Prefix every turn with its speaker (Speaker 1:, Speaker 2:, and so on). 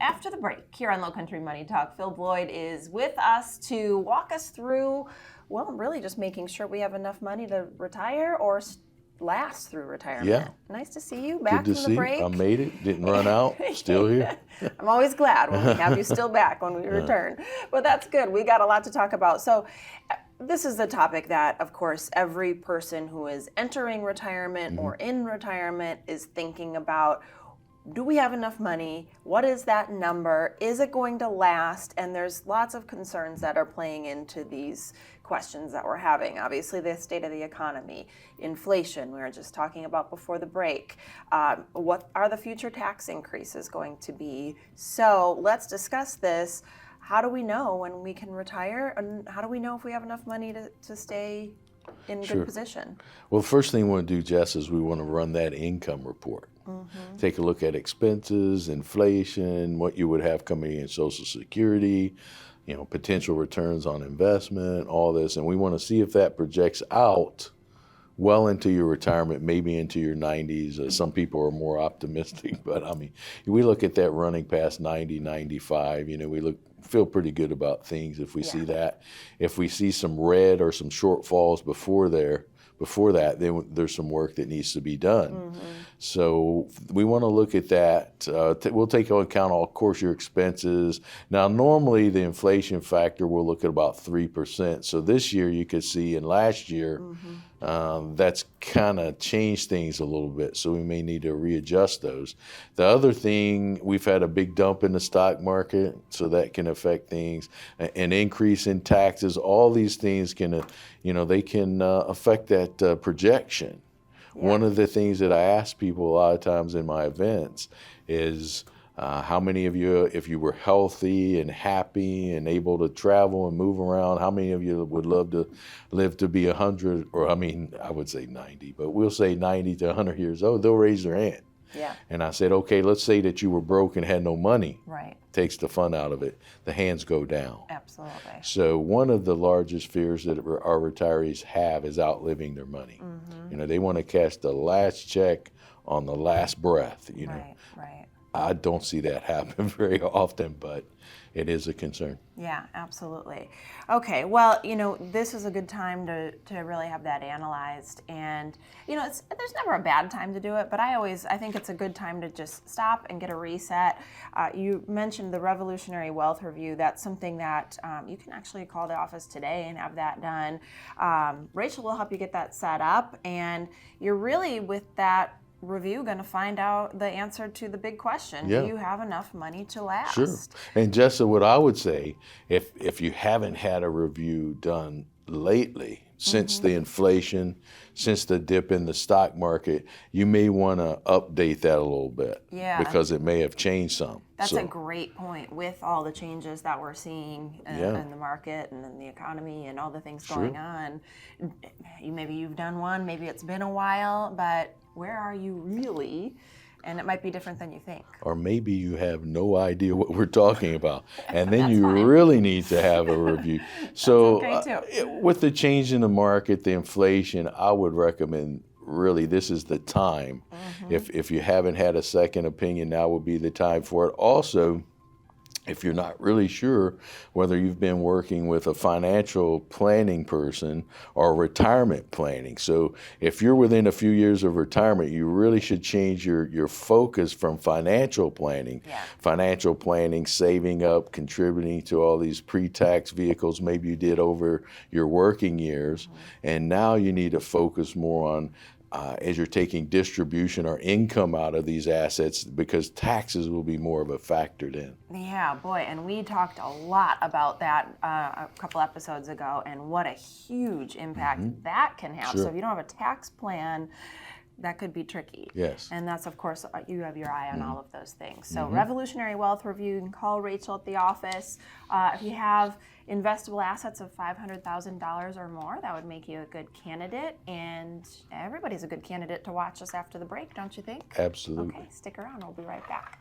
Speaker 1: after the break here on Lowcountry Money Talk. Phil Bloyd is with us to walk us through, well, really just making sure we have enough money to retire or last through retirement.
Speaker 2: Yeah.
Speaker 1: Nice to see you back
Speaker 2: Good to
Speaker 1: from
Speaker 2: see.
Speaker 1: the break.
Speaker 2: I made it. Didn't run out. Still here.
Speaker 1: I'm always glad when we have you still back when we return. But that's good. We got a lot to talk about. So this is the topic that, of course, every person who is entering retirement or in retirement is thinking about. Do we have enough money? What is that number? Is it going to last? And there's lots of concerns that are playing into these questions that we're having. Obviously, the state of the economy, inflation, we were just talking about before the break. What are the future tax increases going to be? So let's discuss this. How do we know when we can retire? And how do we know if we have enough money to stay in good position?
Speaker 2: Well, the first thing we want to do, Jess, is we want to run that income report. Take a look at expenses, inflation, what you would have coming in Social Security, potential returns on investment, all this. And we want to see if that projects out well into your retirement, maybe into your 90s. Some people are more optimistic, but I mean, we look at that running past 90, 95, we feel pretty good about things if we see that. If we see some red or some shortfalls before that, then there's some work that needs to be done. So we want to look at that. We'll take into account, of course, your expenses. Now, normally the inflation factor will look at about 3%. So this year you could see, and last year, that's kind of changed things a little bit. So we may need to readjust those. The other thing, we've had a big dump in the stock market, so that can affect things. An increase in taxes, all these things can, they can affect that projection. One of the things that I ask people a lot of times in my events is how many of you, if you were healthy and happy and able to travel and move around, how many of you would love to live to be 100, or I would say 90, but we'll say 90 to 100 years old, they'll raise their hand.
Speaker 1: Yeah.
Speaker 2: And I said, okay, let's say that you were broke and had no money.
Speaker 1: Right.
Speaker 2: Takes the fun out of it. The hands go down.
Speaker 1: Absolutely.
Speaker 2: So one of the largest fears that our retirees have is outliving their money. They want to cash the last check on the last breath.
Speaker 1: Right.
Speaker 2: I don't see that happen very often, but it is a concern.
Speaker 1: Yeah, absolutely. Okay, well, this is a good time to really have that analyzed. And, there's never a bad time to do it, but I think it's a good time to just stop and get a reset. You mentioned the Revolutionary Wealth Review. That's something that you can actually call the office today and have that done. Rachel will help you get that set up, and you're really, with that review, going to find out the answer to the big question. Do you have enough money to last?
Speaker 2: Sure. And Jessa, what I would say, if you haven't had a review done lately, since the inflation, since the dip in the stock market, you may want to update that a little bit.
Speaker 1: Yeah.
Speaker 2: Because it may have changed some.
Speaker 1: That's a great point. With all the changes that we're seeing in the market and in the economy and all the things going on, maybe you've done one, maybe it's been a while, but where are you really? And it might be different than you think.
Speaker 2: Or maybe you have no idea what we're talking about. And then you really need to have a review. So with the change in the market, the inflation, I would recommend really this is the time. If you haven't had a second opinion, now would be the time for it. Also, if you're not really sure whether you've been working with a financial planning person or retirement planning. So if you're within a few years of retirement, you really should change your focus from financial planning. Financial planning, saving up, contributing to all these pre-tax vehicles maybe you did over your working years. And now you need to focus more on as you're taking distribution or income out of these assets, because taxes will be more of a factor then.
Speaker 1: Yeah, boy, and we talked a lot about that a couple episodes ago, and what a huge impact that can have. So if you don't have a tax plan, that could be tricky.
Speaker 2: Yes.
Speaker 1: And that's, of course, you have your eye on all of those things. So Revolutionary Wealth Review, you can call Rachel at the office. If you have investable assets of $500,000 or more, that would make you a good candidate. And everybody's a good candidate to watch us after the break, don't you think?
Speaker 2: Absolutely.
Speaker 1: Okay, stick around. We'll be right back.